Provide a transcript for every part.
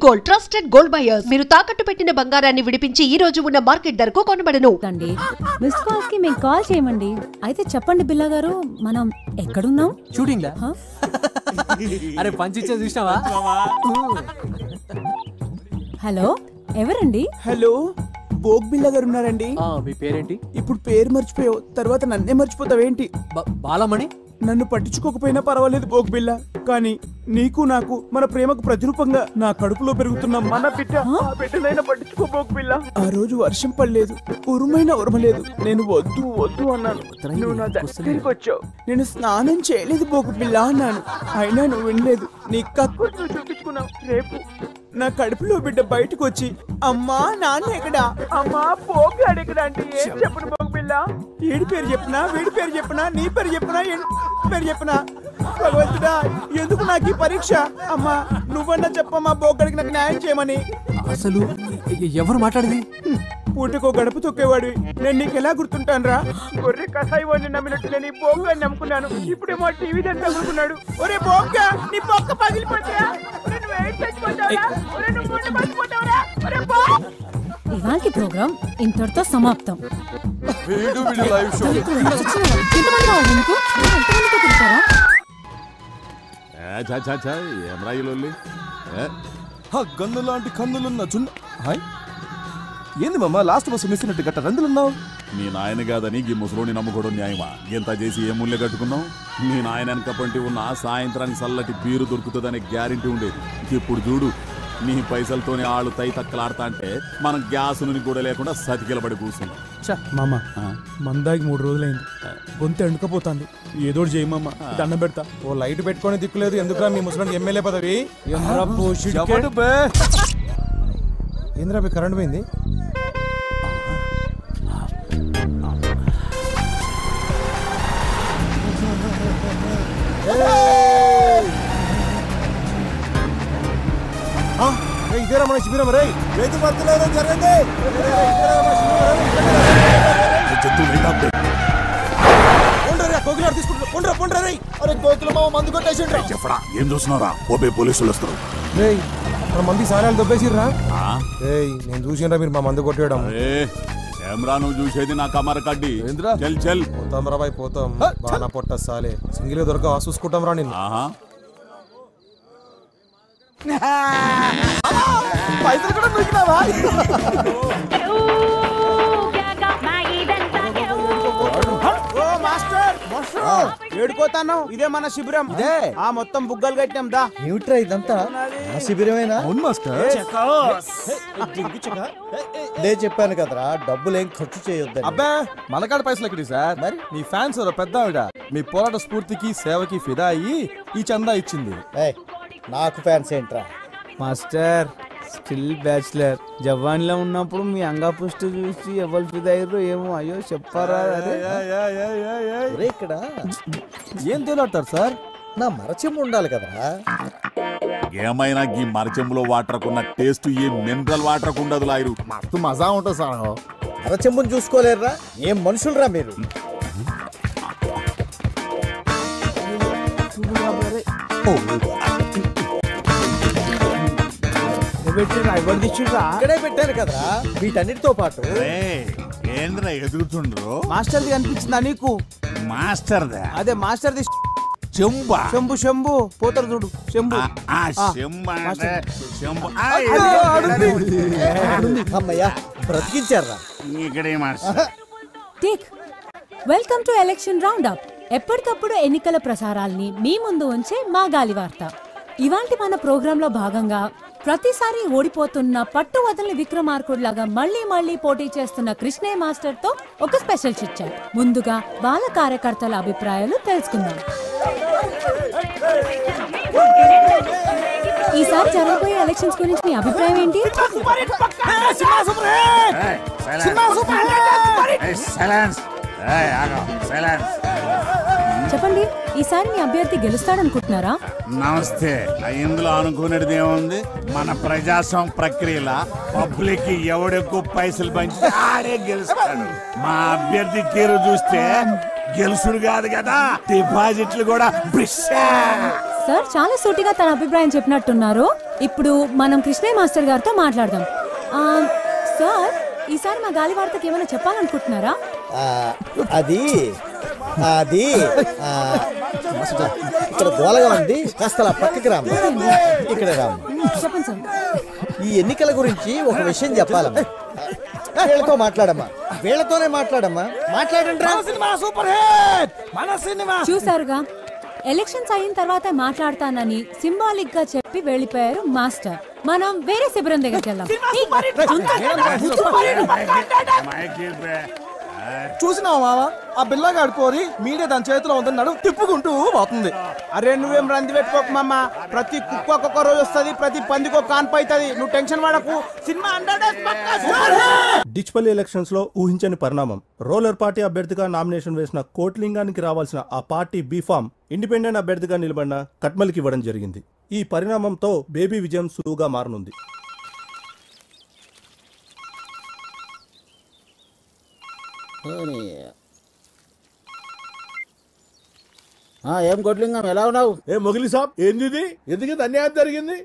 Gold trusted gold buyers. మీరు తాకట్టు పెట్టిన బంగారాన్ని విడిపించి ఈ రోజు ఉన్న మార్కెట్ ధరకు కొనబడను. మిస్ కాల్స్ కి మేము కాల్ చేయమండి. అయితే చెప్పండి బిల్లా గారు, మనం ఎక్కడున్నాం? షూటింగ్ లా? అరే పంచిచ్చే చూసినావా? హలో, ఎవరండి? హలో, బోగ్ బిల్లా గారు ఉన్నారండి. మీ పేరేంటి? ఇప్పుడు పేరు మర్చిపోయావు, తర్వాత నన్నే మర్చిపోతావేంటి? బాలమణి. నన్ను పట్టించుకోకపోయినా పర్వాలేదు బోగ్ బిల్లా, కానీ నీకు నాకు మన ప్రేమకు ప్రతిరూపంగా నా కడుపులో పెరుగుతున్న మన బిడ్డనైనా పట్టించుకో బోగ్ బిల్లా. ఆ రోజు వర్షం పడలేదు, ఉరుమైనా ఉరమలేదు. నేను వద్దు వద్దు అన్నాను, నువ్వు నా దగ్గరికి వచ్చావు. నేను స్నానం చేయలేదు బోగ్ బిల్లా అన్నాను, అయినా నువ్వు వినలేదు. నీ కక్కు చూపించుకున్నావు. రేపు నా కడుపులో బిడ్డ బయటకు వచ్చి అమ్మా నాన్న ఎక్కడా, అమ్మా పోగాడు ఎక్కడ అంటే ఏం చెప్పను బోగ్ బిల్లా? ఏడి పేరు చెప్పినా, వీడి పేరు చెప్పినా, నీ పేరు చెప్పినా, పేరు చెప్పినా, భగవంతుడా ఎందుకు నాకు ఈ పరీక్ష? అమ్మా నువ్వన్నా చెప్పమ్మా బోగ్గడికి నాకు న్యాయం చేయమని. అసలు ఎవరు మాట్లాడేది? పూటకో గడప తొక్కేవాడు నేను నీకు ఎలా గుర్తుంటాను రా? గొర్రె కసాయి వాడిని నమ్మినట్టు నేను ఈ బోగ్గాని నమ్ముకున్నాను. ఇప్పుడేమో టీవీ దాన్ని తగులుకున్నాడు. ఒరే బోగ్గా, నీ బొక్క పగిలిపోతా. ఇవాల్టి ప్రోగ్రామ్ ఇంతటితో సమాప్తం. గన్ను లాంటి కన్నులున్న చున్న. ఏంది మామ లాస్ట్ బస్సు మిస్ అయినట్టు గట్ట రందులున్నావు? మీ నాయన కాదని ఈ ముసలోని నమ్ముకోవడం న్యాయమా? ఎంత చేసి ఏ ముళ్ళే కట్టుకున్నావు? మీ నాయన వెనకపంటి ఉన్న సాయంత్రానికి చల్లటి బీరు దొరుకుతుందనే గ్యారెంటీ ఉండేది. ఇప్పుడు చూడు, నీ పైసలతోనే ఆళ్ళు తై తక్కలాడతా అంటే మనం గ్యాస్ నుండి కూడా లేకుండా సతికిలబడి కూర్చున్నాం. మామ మందాకి 3 రోజులైంది, గొంతు ఎండుకపోతుంది. ఏదో చేయమమ్మ, దండం పెడతా. ఓ లైట్ పెట్టుకొని దిక్కులేదు. ఎందుకురా మీ ముసలానికి ఎమ్మెల్యే పదవి? ఏంద్రా మీ కరెంట్ పోయింది? ఇదేరా మన శిబిరం రే. రైతు భర్తలు జరిగింది. చెప్పడా ఏం చూస్తున్నారా? ఓపే పోలీసులు వస్తారు. మంది సారాలు దొబ్బేసిర్రా? నేను చూసినరా మీరు మా మందు కొట్టేయడం? ఏమ్రా నువ్వు చూసేది నా కమర కడ్డి. చల్ చల్ పోతాం రా బాయ్, పోతాం. బాగా పొట్ట సాలే సింగిల్ దొరక చూసుకుంటాం రా నిన్ను. పైసలు కూడా దొరికినావా? ఏడుకోతాను. ఇదే మన శిబిరం. ఆ మొత్తం బుగ్గలు కట్టాం. దా ఏమిట్రా ఇదంతా? శిబిరమేనా? అవును మాస్టర్. నేను చెప్పాను కదరా, డబ్బులేం ఖర్చు చేయొద్దని. అబ్బా మనకాడ పైసలు ఎక్కడి సార్? మరి మీ ఫ్యాన్స్ పెద్ద ఆవిడ మీ పోరాట స్ఫూర్తికి సేవకి ఫిదా అయ్యి ఈ చందా ఇచ్చింది. నాకు ఫ్యాన్స్ ఏంట్రా? Master still bachelor. జవాన్లో ఉన్నప్పుడు మీ అంగా పుష్టి చూసి ఎవరు ఫిదయ్యారో ఏమో. అయ్యో చెప్పారా? ఇక్కడ ఏం తేలాడతారు సార్? నా మరచెంబు ఉండాలి కదరా. ఏమైనా ఈ మరచెంబులో వాటర్ కున్న టేస్ట్ ఏ మినరల్ వాటర్ ఉండదు. లాయరు మస్తు మజా ఉంటుంది సార్. మరచెంబుని చూసుకోలేరురా? ఏం మనుషులరా మీరు? ఇక్కడే పెట్టాను కదరా వీటన్నిటితో పాటు. ఏంద్రా ఎదుగుతుండ్రు? మాస్టర్ది కనిపించిందా నీకు? మాస్టర్ అదే మాస్టర్ది చెంబా. శంభు శంభు పోతారు చూడు. శంభు అమ్మయ్యా బ్రతికించారా? Welcome to election round up. ఎప్పటికప్పుడు ఎన్నికల ప్రసారాల్ని మీ ముందు ఉంచే మా గాలి వార్త. ఇవాంటి మన ప్రోగ్రామ్ లో భాగంగా ప్రతిసారి ఓడిపోతున్న పట్టు వదలని విక్రమార్కుడిలాగా మళ్లీ పోటీ చేస్తున్న కృష్ణయ్య మాస్టర్ తో ఒక స్పెషల్ చిట్ చాట్. ముందుగా వాళ్ళ కార్యకర్తల అభిప్రాయాలు తెలుసుకుందాం. ఈసారి జరగబోయే ఎలక్షన్స్ గురించి మీ అభిప్రాయం ఏంటి? చెప్పండి, ఈసారి మీ అభ్యర్థి గెలుస్తాడనుకుంటున్నారా? నమస్తే. ఇందులో అనుకునేది ఏముంది? మన ప్రజాస్వామ్య ప్రక్రియలో పబ్లిక్ ఎవడెక్కువ పైసలు పంచి ఆడే గెలుస్తాడు. మా అభ్యర్థి తీరు చూస్తే గెలుసుడు కాదు కదా, డిపాజిట్లు కూడా సార్ చాలా సూటిగా తన అభిప్రాయం చెప్పినట్టున్నారు. ఇప్పుడు మనం కృష్ణయ్య మాస్టర్ గారితో మాట్లాడదాం. సార్, ఈసారి మా గాలి వార్తకి ఏమైనా చెప్పాలనుకుంటున్నారా? అది అది ఇక్కడ గోలగా ఉంది, కాస్త అలా పక్కకి రాము. ఇక్కడ రాము. చెప్పండి సార్. ఈ ఎన్నికల గురించి ఒక విషయం చెప్పాలమ్మా. వీళ్ళతో మాట్లాడమ్మా, వీళ్ళతోనే మాట్లాడమ్మా. మాట్లాడండి. చూసారుగా, ఎలక్షన్స్ అయిన తర్వాత మాట్లాడతానని సింబాలిక్ గా చెప్పి వెళ్ళిపోయారు మాస్టర్. మనం వేరే శిబిరం దగ్గరికి వెళ్దాం. చూసినావా మావా, ఆ బిల్లగాడు పోరి మీడియా దాని చేతిలో ఉందని నడుము తిప్పుకుంటూ పోతుంది. అరే నువ్వేం రంది పెట్టుకోకు మామ. ప్రతి కుక్క ఒక్కొక్క రోజు వస్తుంది, ప్రతి పందికి ఒక కాన్పు అవుతుంది. నువ్వు టెన్షన్ పడకు. సినిమా డిచ్పల్లి ఎలక్షన్స్ లో ఊహించని పరిణామం. రోలర్ పార్టీ అభ్యర్థిగా నామినేషన్ వేసిన కోట్లింగానికి రావాల్సిన ఆ పార్టీ బీఫామ్ ఇండిపెండెంట్ అభ్యర్థిగా నిలబడిన కట్మల్కి ఇవ్వడం జరిగింది. ఈ పరిణామంతో బేబీ విజయం సులువుగా మారనుంది. ఏం కొట్లింగం, ఎలా ఉన్నావు? ఏ మొగిలి సాబ్, ఏంది ఎందుకు అన్యాయం జరిగింది?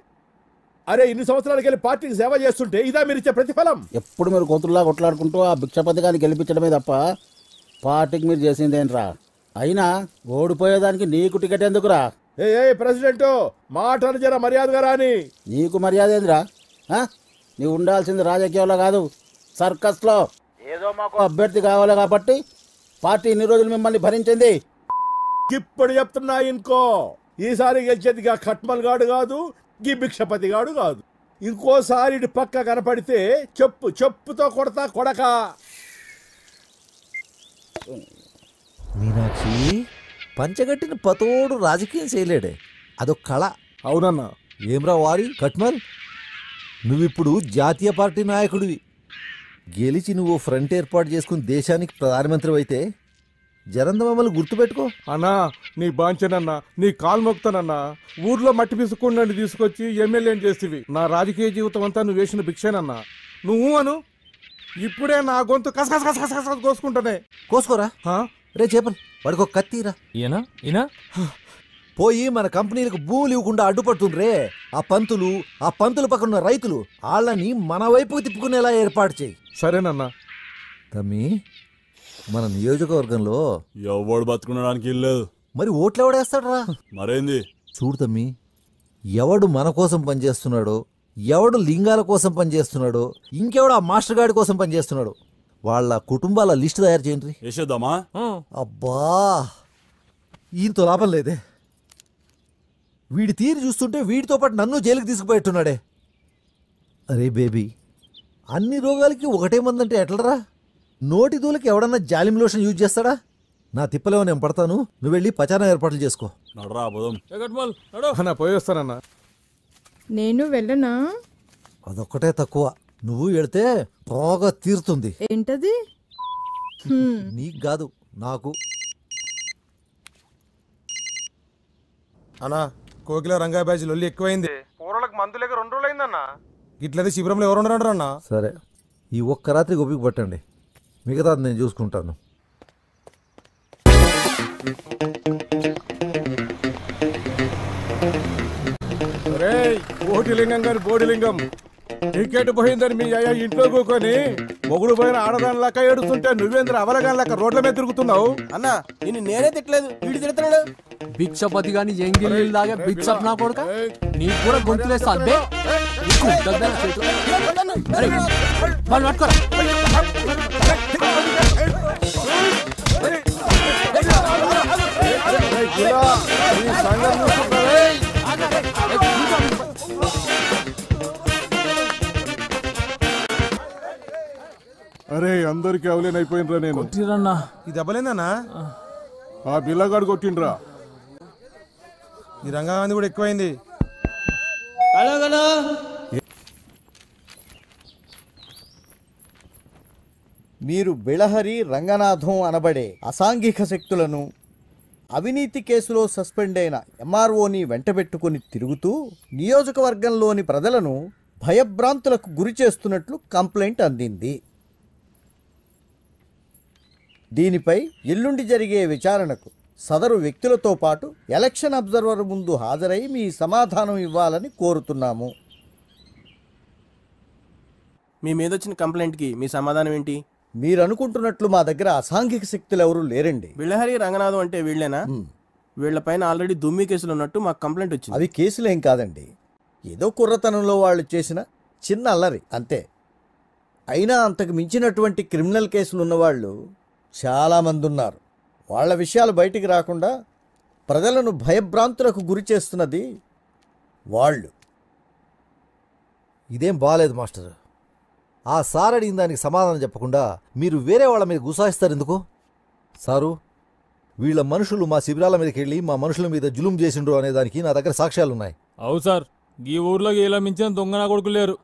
అరే ఇన్ని సంవత్సరాలకి వెళ్ళి పార్టీకి సేవ చేస్తుంటే ఇదా మీరు ఇచ్చే ప్రతిఫలం? ఎప్పుడు మీరు కోతుల్లా కొట్లాడుకుంటూ ఆ భిక్షపతి గారిని గెలిపించడమే తప్ప పార్టీకి మీరు చేసిందేంట్రా? అయినా ఓడిపోయేదానికి నీకు టికెట్ ఎందుకురా? ఏ ప్రెసిడెంట్ మాటలు జర మర్యాదగా రాని. నీకు మర్యాద ఏందిరా? నీవు ఉండాల్సింది రాజకీయంలో కాదు, సర్కస్లో. ఏదో మాకు అభ్యర్థి కావాలి కాబట్టి పార్టీ ఇన్ని రోజులు మిమ్మల్ని భరించింది. ఇప్పుడు చెప్తున్నా ఇంకో, ఈసారి గెలిచేది గా ఖట్మల్ గాడు కాదు, గీ భిక్షపతి గాడు కాదు. ఇంకోసారి ఇటు పక్క కనపడితే చెప్పుతో కొడతా కొడక. మీనాక్షి, పంచగట్టిన పతోడు రాజకీయం చేయలేడే, అదొక కళ. అవునన్నా. ఏమ్రా వారి కట్మల్, నువ్విప్పుడు జాతీయ పార్టీ నాయకుడివి. గెలిచి నువ్వు ఫ్రంట్ ఏర్పాటు చేసుకుని దేశానికి ప్రధానమంత్రి అయితే జరంద మమ్మల్ని గుర్తుపెట్టుకో. అన్నా నీ బాంచనన్నా, నీ కాలు మొక్తానన్నా. ఊర్లో మట్టి పిసుకుండా తీసుకొచ్చి ఎమ్మెల్యేని చేస్తేవి. నా రాజకీయ జీవితం అంతా నువ్వు వేసిన భిక్షేనన్నా. నువ్వు అను, ఇప్పుడే నా గొంతు కసకస కోసుకుంటానే. కోసుకోరా రే చేపలు, వాడికి ఒక కత్తిరా. ఈయన పోయి మన కంపెనీలకు భూములు ఇవ్వకుండా అడ్డుపడుతుండ్రే ఆ పంతులు పక్కన ఉన్న రైతులు, వాళ్ళని మన వైపుకు తిప్పుకునేలా ఏర్పాటు చేయి. సరేనన్నా. తమ్మి, మన నియోజకవర్గంలో ఎవడు బతుకునడానికి ఇల్లేదు, మరి ఓట్లు ఎవడేస్తాడరా? మరేంది చూడు తమ్మి, ఎవడు మన కోసం పనిచేస్తున్నాడో, ఎవడు లింగాల కోసం పనిచేస్తున్నాడో, ఇంకెవడు ఆ మాస్టర్ గాడి కోసం పనిచేస్తున్నాడు, వాళ్ళ కుటుంబాల లిస్టు తయారు చేయండి. వేసేద్దామా? అబ్బా, ఈయనతో లాభం లేదే. వీడి తీరు చూస్తుంటే వీడితో పాటు నన్ను జైలుకి తీసుకుపోయేట్టున్నాడే. అరే బేబీ, అన్ని రోగాలకి ఒకటే మందంటే ఎట్లరా? నోటి దూలకి ఎవడన్నా జాలిం లోషన్ యూజ్ చేస్తాడా? నా తిప్పలేమో నేను పడతాను, నువ్వు వెళ్ళి పచారం ఏర్పాట్లు చేసుకో. నడరా పోదాం. అన్నా పోయి వస్తానన్నా. నేను వెళ్ళనా? అదొక్కటే తక్కువ, నువ్వు వెళితే బాగా తీరుతుంది. ఏంటది? నీకు కాదు, నాకు. అన్నా, కోకిల రంగా బ్యాచ్ లొల్లి ఎక్కువైంది. పూరలకు మందు లేక 2 రోజులు అయిందన్నా. ఇట్లయితే శిబిరంలో ఎవరు ఉండరు అన్నా? సరే, ఈ ఒక్క రాత్రి గొప్పికి పట్టండి, మిగతాది నేను చూసుకుంటాను. బోటిలింగం గారి బోడిలింగం టికెట్ పోయిందని మీ అయ్యా ఇంట్లో కూకొని మొగుడు పోయిన ఆడదాని లెక్క ఏడుస్తుంటే నువ్వేంద్ర అవలగాని లెక్క రోడ్ల మీద తిరుగుతున్నావు. అన్నా నిన్ను నేనే తిట్టలేదు, వీడి తిడుతున్నాడు. భిక్షపతి గాని ఎంగిల్ లాగా బిచ్చప్ నా కొడుక, నీకు కూడా గొంతులేస్తా అంతే. అరే అందరికి అవలేనైపోయినరా నేను. ఈ దెబ్బలేందన్నా? ఆ బిల్లగాడు కొట్టిండ్రా. ఈ రంగాంది కూడా ఎక్కువైంది. మీరు బిళహరి రంగనాథం అనబడే అసాంఘిక శక్తులను అవినీతి కేసులో సస్పెండ్ అయిన ఎంఆర్ఓని వెంటబెట్టుకుని తిరుగుతూ నియోజకవర్గంలోని ప్రజలను భయభ్రాంతులకు గురి చేస్తున్నట్లు కంప్లైంట్ అందింది. దీనిపై ఎల్లుండి జరిగే విచారణకు సదరు వ్యక్తులతో పాటు ఎలక్షన్ అబ్జర్వర్ ముందు హాజరై మీ సమాధానం ఇవ్వాలని కోరుతున్నాము. మీ మీద వచ్చిన కంప్లైంట్కి మీ సమాధానం ఏంటి? మీరు అనుకుంటున్నట్లు మా దగ్గర అసాంఘిక శక్తులు ఎవరూ లేరండి. బిళ్ళహరి రంగనాథం అంటే వీళ్ళేనా? వీళ్ళపైన ఆల్రెడీ దుమ్మి కేసులు ఉన్నట్టు మాకు కంప్లైంట్ వచ్చింది. అవి కేసులేం కాదండి, ఏదో కుర్రతనంలో వాళ్ళు చేసిన చిన్న అల్లరి అంతే. అయినా అంతకు మించినటువంటి క్రిమినల్ కేసులు ఉన్నవాళ్ళు చాలామంది ఉన్నారు. వాళ్ళ విషయాలు బయటికి రాకుండా ప్రజలను భయభ్రాంతులకు గురి చేస్తున్నది వాళ్ళు. ఇదేం బాగాలేదు మాస్టర్. ఆ సార్ అడిగిన దానికి సమాధానం చెప్పకుండా మీరు వేరే వాళ్ళ మీద గుసాయిస్తారు ఎందుకు? సారు, వీళ్ళ మనుషులు మా శిబిరాల మీదకి వెళ్ళి మా మనుషుల మీద జులుం చేసిండ్రు అనే దానికి నా దగ్గర సాక్ష్యాలున్నాయి. అవు సార్, ఈ ఊర్లో ఇలా మించిన దొంగ నా కొడుకు లేరు.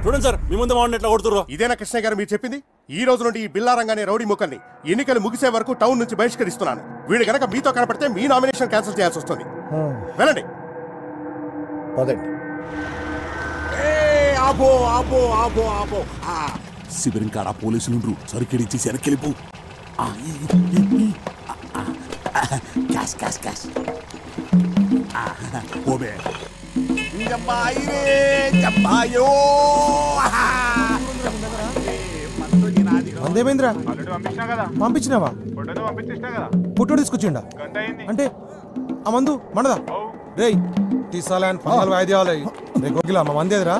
చూడండి సార్, మీ ముందు ఎట్లా కొడుతుర్రో. ఇదేనా కృష్ణయ్య గారు మీరు చెప్పింది? ఈ రోజు నుండి ఈ బిల్లారంగానే రౌడీ ముక్కల్ని ఎన్నికలు ముగిసే వరకు టౌన్ నుంచి బహిష్కరిస్తున్నాను. వీడు గనక మీతో కనపడితే మీ నామినేషన్ క్యాన్సిల్ చేయాల్సి వస్తుంది. వెళ్ళండి. శిబిరం కాడ పోలీసులు సరికెడిచ్చి వెనక్కిలిపు. అందేమేంద్రా పంపించినావా? పుట్టోడు తీసుకొచ్చిండా అంటే ఆ మందు మనదా? రేయ్ తీసాలని పందాలు వాయిద్యాలు రే గోకిలా మా మందేదిరా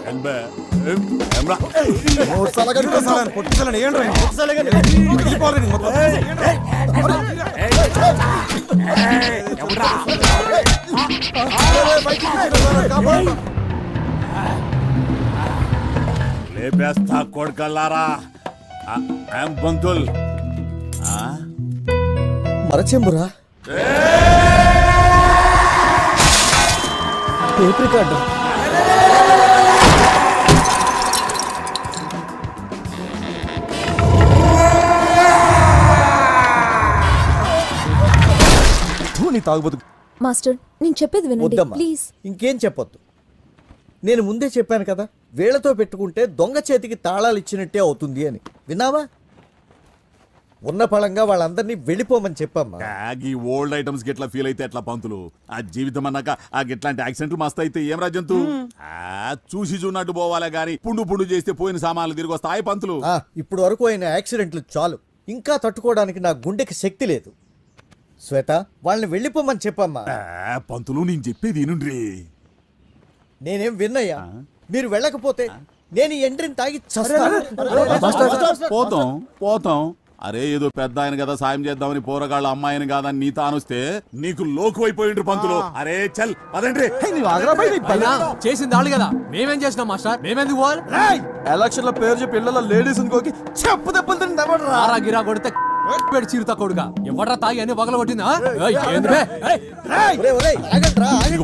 పొట్టిసాలని లేపేస్తా కొడుకల్లారా. బంతుల్ మరచెంబురా టేప్ రికార్డు. తాగుబోతు మాస్టర్, నేను చెప్పేది వినండి ప్లీజ్. ఇంకేం చెప్పొద్దు. నేను ముందే చెప్పాను కదా, వీళ్లతో పెట్టుకుంటే దొంగ చేతికి తాళాలు ఇచ్చినట్టే అవుతుంది అని. విన్నావా? ఉన్న పళంగా వాళ్ళందరినీ వెళ్ళిపోమని చెప్పమ్మా. ఈ ఓల్డ్ ఐటమ్స్ గిట్లా ఫీల్ అయితే ఎట్లా పంతులు? ఆ జీవితం అన్నాక ఆ గిట్లాంటి యాక్సిడెంట్లు మస్తు అయితే ఏం రాజంతు? చూసి చూన్నట్టు పోవాలే గాని పుండు చేస్తే పోయిన సామాన్లు తిరిగి వస్తాయి పంతులు. ఇప్పుడు వరకు అయిన యాక్సిడెంట్లు చాలు, ఇంకా తట్టుకోవడానికి నా గుండెకి శక్తి లేదు. శ్వేత, వాళ్ళని వెళ్ళిపోమని చెప్పమ్మా. పంతులు నేను చెప్పేది వినుండ్రి. నేనేం విన్నయ్యా, మీరు వెళ్ళకపోతే నేను ఎండ్రిని తాగి చస్తాను. పోతాం. అరే ఏదో పెద్ద ఆయన కదా సాయం చేద్దామని పోరగాళ్ళ అమ్మాయిని కాదని నీ తానొస్తే నీకు లోకు అయిపోయిండ్రు పంతులు. అరే చల్ పదండ్రి. చేసింది వాళ్ళు కదా, మేమేం చేసినాం మాస్టర్? మేమెందుకు పోవాలి? ఎలక్షన్ లో పేరు చెప్పి ఇళ్ళలో లేడీస్ ఇంకోకి చెప్పు దెబ్బలు తింటారా గిరా కొడితే చీరుతా కొడుగా ఎవడ్రా తాగి అని వగల కొట్టిందా?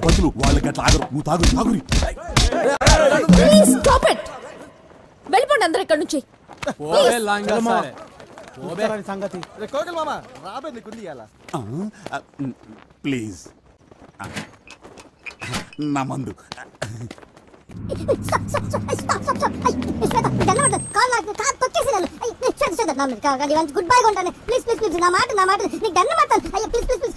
పంతులు వాళ్ళకి అట్లా ఆగరు, నువ్వు తాగురి. వెళ్ళిపోండి అందరూ ఇక్కడ నుంచి. ప్లీజ్ నా మందు. గుడ్ బై కొంటాను ప్లీజ్ ప్లీజ్ ప్లీజ్. నా మాట నీకు దండం మాట్లాడు. అయ్యో ప్లీజ్ ప్లీజ్ ప్లీజ్.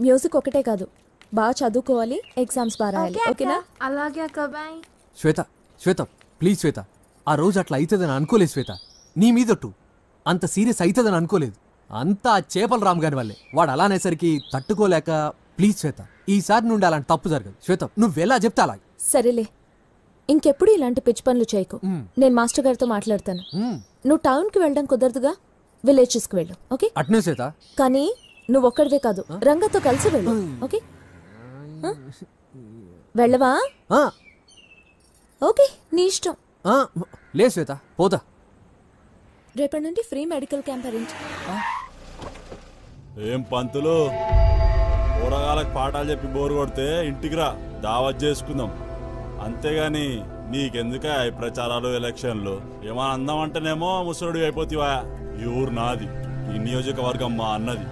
మ్యూజిక్ ఒకటే కాదు, బాగా చదువుకోవాలి, ఎగ్జామ్స్ బాగా రాయాలి. ఓకేనా? అలాగే అక్క. బాయ్. శ్వేత ప్లీజ్ శ్వేత, ఆ రోజు అట్లా అవుతుందని అనుకోలేదు శ్వేత. నీ మీదొట్టు అంత సీరియస్ అవుతుందని అనుకోలేదు. అంతా చేపల రామ్ గారి వల్లే. వాడు అలా అనేసరికి తట్టుకోలేక. ప్లీజ్ శ్వేత, ఈసారి నుండి అలాంటి తప్పు జరగదు. శ్వేత నువ్వెలా చెప్తా అలాగే. సరేలే, ఇంకెప్పుడు ఇలాంటి పిచ్చి పనులు చేయకు. నేను మాస్టర్ గారితో మాట్లాడతాను. నువ్వు టౌన్కి వెళ్ళడం కుదరదుగా, విలేజెస్కి వెళ్ళు. ఓకే? అట్నే శ్వేత. కానీ నువ్వు ఒక్కడివే కాదు, రంగతో కలిసి వెళ్ళు. ఓకే? వెళ్ళవా? ఓకే, నీ ఇష్టం. లే శ్వేత, పోతా. రేపటి నుండి ఫ్రీ మెడికల్ క్యాంప్ అరేంజ్. ఏం పంతులు, కూరగాయలకు పాఠాలు చెప్పి బోరు కొడితే ఇంటికి రా, దావత్ చేసుకుందాం. అంతేగాని నీకెందుక ఈ ప్రచారాలు ఎలక్షన్లు? ఏమన్నా అందామంటేనేమో ముసలుడి అయిపోతావా? ఈ ఊరు నాది, ఈ నియోజకవర్గం మా అన్నది.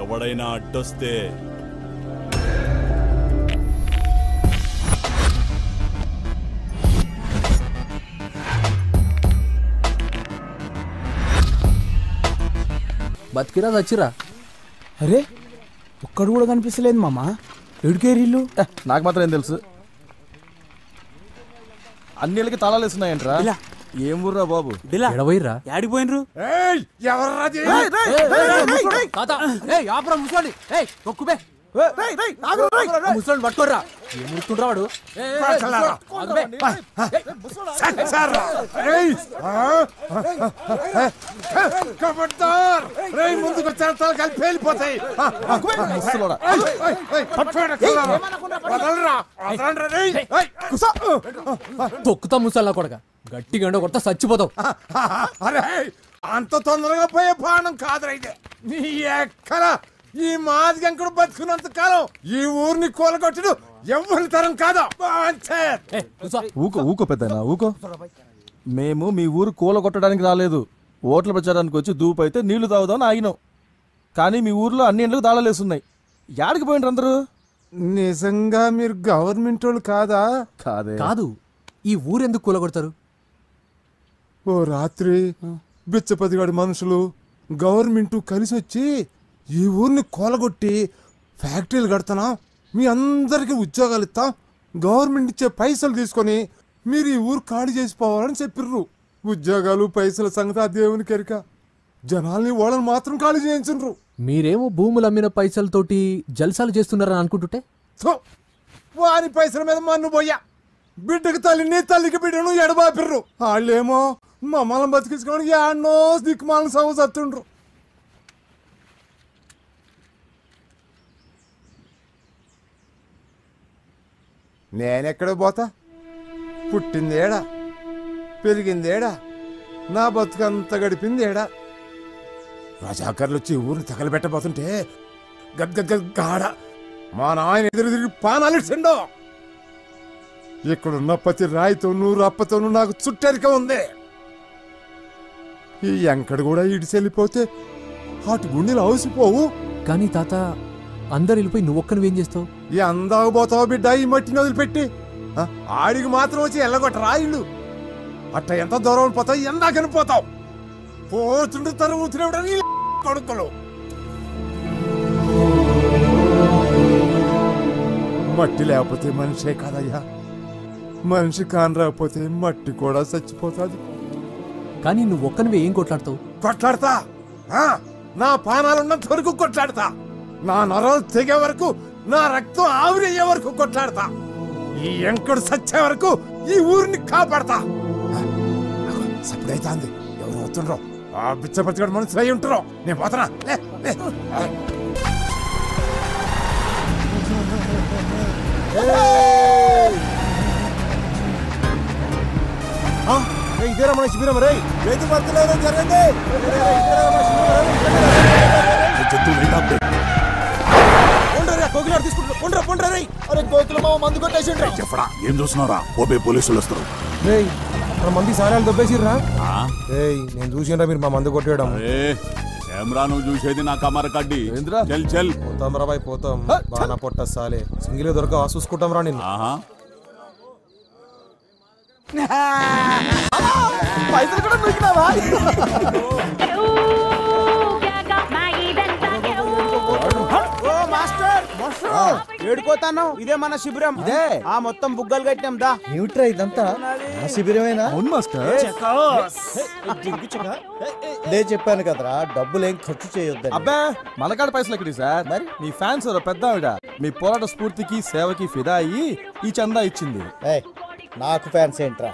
ఎవడైనా అడ్డొస్తే బతికిరా చచ్చిరా. అరే ఒక్కడు కూడా కనిపిస్తలేదు మామ. ఎడుకేరిల్లు నాకు మాత్రం ఏం తెలుసు. అన్నిళ్ళకి తాళాలు వేస్తున్నాయంట్రా. ఏం ఊర్రా బాబు? ఎడవైరా ఆడిపోయినరు. ముసలి పట్టుకోర్రా. ఏం ముడుతుండ్రా వాడు? ముందుకు కలిపి వెళ్ళిపోతాయి. తొక్కుతా ముసల్లా కొడక. గట్టిగా ఎండ కొడతా చచ్చిపోతావు. అరే అంత తొందరగా పోయే ప్రాణం కాదురైతే. నీ ఎక్కడ ఈ మాదిగంకుడు బతుకున్నంత కాలం ఈ ఊరిని కూలగొట్టడు ఎవరి తరం కాదా. ఊకో ఊకో పెద్దనా ఊకో. మేము మీ ఊరు కూలగొట్టడానికి రాలేదు. ఓట్ల ప్రచారానికి వచ్చి దూపైతే నీళ్లు తాగుదామని ఆగినాం. కానీ మీ ఊర్లో అన్ని ఇండ్లకు తాళాలేస్తున్నాయి. యాడికి పోయినరు అందరూ? నిజంగా మీరు గవర్నమెంట్ వాళ్ళు కాదా? కాదే. కాదు. ఈ ఊరెందుకు కూలగొడతారు? ఓ రాత్రి బిచ్చపతిగాడి మనుషులు గవర్నమెంట్ కలిసి వచ్చి ఈ ఊరిని కూలగొట్టి ఫ్యాక్టరీలు కడతానా, మీ అందరికీ ఉద్యోగాలు ఇస్తాం, గవర్నమెంట్ ఇచ్చే పైసలు తీసుకొని మీరు ఈ ఊరు ఖాళీ చేసిపోవాలని చెప్పిర్రు. ఉద్యోగాలు పైసల సంగతి ఆ దేవునికి ఎరిక. జనాల్ని వాళ్ళని మాత్రం ఖాళీ చేయించు. మీరేమో భూములు అమ్మిన పైసలతోటి జల్సాలు చేస్తున్నారని అనుకుంటుంటే వారి పైసల మీద మన్ను పోయా. బిడ్డకి తల్లిని తల్లికి బిడ్డను ఎడబాపిర్రు. వాళ్ళేమో మమ్మల్ని బతికించుకోవడానికి ఎన్నో దిక్కుమాలను సవ చత్తుండ్రు. నేనెక్కడ పోతా? పుట్టిందేడా, పెరిగిందేడా, నా బతుకంతా గడిపిందేడా. రజాకర్లు వచ్చి ఊరిని తగలబెట్టబోతుంటే గద్గద్గాడ మా నాయన ఎదురు తిరిగి పానాలిచ్చిండో. ఇక్కడున్న ప్రతి రాయితోనూ రప్పతోనూ నాకు చుట్టరిక ఉంది. ఈ ఎంకడ కూడా ఇడిచెళ్ళిపోతే వాటి గుండెలు అవసిపోవు. కానీ తాత, అందరు వెళ్ళిపోయి నువ్వొక్కనివేం చేస్తావు? ఈ అందాకపోతావు బిడ్డ ఈ మట్టిని వదిలిపెట్టి. ఆడికి మాత్రం వచ్చి ఎల్లగొట్ట రాయిళ్ళు. అట్ట ఎంత దూరం పోతావు, ఎందాకని పోతావు. పోతుండు తరుగుతున్నప్పుడు కొడుకులు. మట్టి లేకపోతే మనిషే కాదయ్యా. మనిషి కాని రాకపోతే మట్టి కూడా చచ్చిపోతుంది. కానీ నువ్వు ఒక్కనివే ఏం కొట్లాడతావు? కొట్లాడతా, నా పానాలున్నంత వరకు కొట్లాడతా. నా నరాలు తెగే వరకు, నా రక్తం ఆవిరయ్యే వరకు కొట్లాడతా. ఈ ఎంకడు సచ్చే వరకు ఈ ఊరిని కాపాడతా. సప్పుడైతే అంది ఎవరు అవుతుండ్రో ఆ బిచ్చపతిగాడు మనుషులు అయి ఉంటారో. నేను పోతున్నా. ఇదేరా మన శిబిరం రే. రైతు భర్తలు జరిగింది. ఏం చూస్తున్నారా? ఓపే పోలీసులు వస్తారు. మన మంది సారాలు దొబ్బేసిర్రా. నేను చూసినరా మీరు మా మందు కొట్టేయడం. ఏమ్రా నువ్వు చూసేది నా కమర కడ్డి. చల్ చల్ పోతాం రా బాయ్, పోతాం. బాగా పొట్ట సాలే సింగిల్ దొరక చూసుకుంటాం రా నిన్ను. పైసలు కూడా దొరికినావా? ఏడుకోతాను. ఇదే మన శిబిరం. ఇదే ఆ మొత్తం బుగ్గలు కట్టినాం. దా ఏమిట్రా ఇదంతా? ఆ శిబిరమేనా? అవును మాస్టర్. లే చెప్పాను కదరా, డబ్బులేం ఖర్చు చేయొద్దని. అబ్బా మనకాడ పైసలు ఎక్కడి సార్? మరి మీ ఫ్యాన్స్ పెద్ద ఆవిడ మీ పోరాట స్ఫూర్తికి సేవకి ఫిదా అయ్యి ఈ చందా ఇచ్చింది. నాకు ఫ్యాన్స్ ఏంట్రా?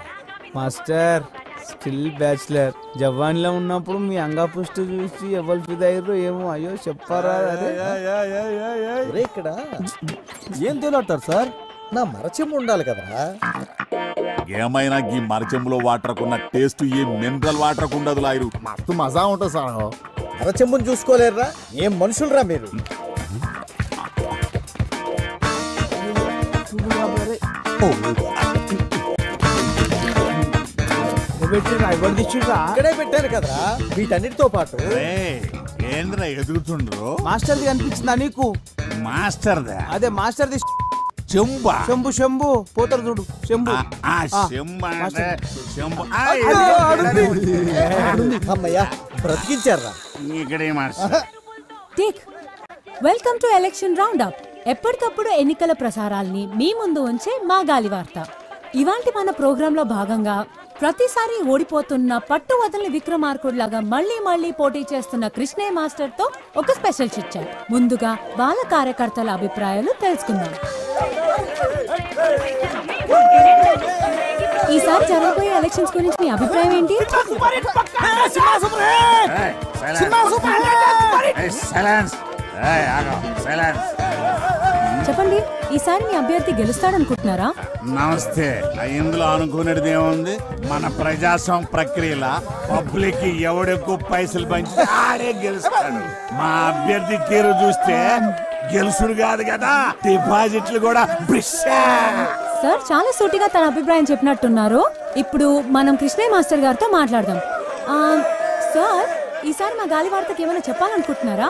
Master still bachelor. జవాన్లో ఉన్నప్పుడు మీ అంగపుష్టి చూసి ఎవరు ఫిదయ్యారో ఏమో. అయ్యో చెప్పారా? ఇక్కడ ఏం తేలాడతారు సార్? నా మరచెంబు ఉండాలి కదరా. ఏమైనా ఈ మరచెంబులో వాటర్ కున్న టేస్ట్ ఏ మినరల్ వాటర్ ఉండదు. లాయరు మస్తు మజా ఉంటుంది సార్. మరచెంబుని చూసుకోలేరురా? ఏం మనుషులరా మీరు? ఇక్కడే పెట్టాను కదరా వీటన్నిటితో పాటు. ఏంద్ర ఎదుగుతుండ్రు? మాస్టర్ది కనిపించిందా నీకు? మాస్టర్దా? అదే మాస్టర్ది చెంబా. శంభు శంభు పోతారు చూడు శంభు. అమ్మయ్యా బ్రతికించారా? ఇక్కడే master. Take welcome to election round up. ఎప్పటికప్పుడు ఎన్నికల ప్రసారాల్ని మీ ముందు ఉంచే మా గాలి వార్త. ఇవాంటి మన ప్రోగ్రాంలో భాగంగా ప్రతిసారి ఓడిపోతున్న పట్టు వదలని విక్రమార్కుడిలాగా మళ్ళీ మళ్ళీ పోటీ చేస్తున్న కృష్ణయ్య మాస్టర్ తో ఒక స్పెషల్ చిట్ చాట్. ముందుగా వాళ్ళ కార్యకర్తల అభిప్రాయాలు తెలుసుకుందాం. ఈసారి జరగబోయే ఎలక్షన్స్ గురించి మీ అభిప్రాయం ఏంటి? చెప్పండి, ఈసారి మీ అభ్యర్థి గెలుస్తాడనుకుంటున్నారా? నమస్తే. ఇందులో అనుకునేది ఏముంది? మన ప్రజాస్వామ్య ప్రక్రియలో పబ్లిక్ ఎవడెక్కువ పైసలు పంచి ఆడే గెలుస్తాడు. మా అభ్యర్థి తీరు చూస్తే గెలుసుడు కాదు కదా, డిపాజిట్లు కూడా. సార్ చాలా సూటిగా తన అభిప్రాయం చెప్పినట్టున్నారు. ఇప్పుడు మనం కృష్ణయ్య మాస్టర్ గారితో మాట్లాడదాం. సార్, ఈసారి మా గాలి వార్తకి ఏమైనా చెప్పాలనుకుంటున్నారా?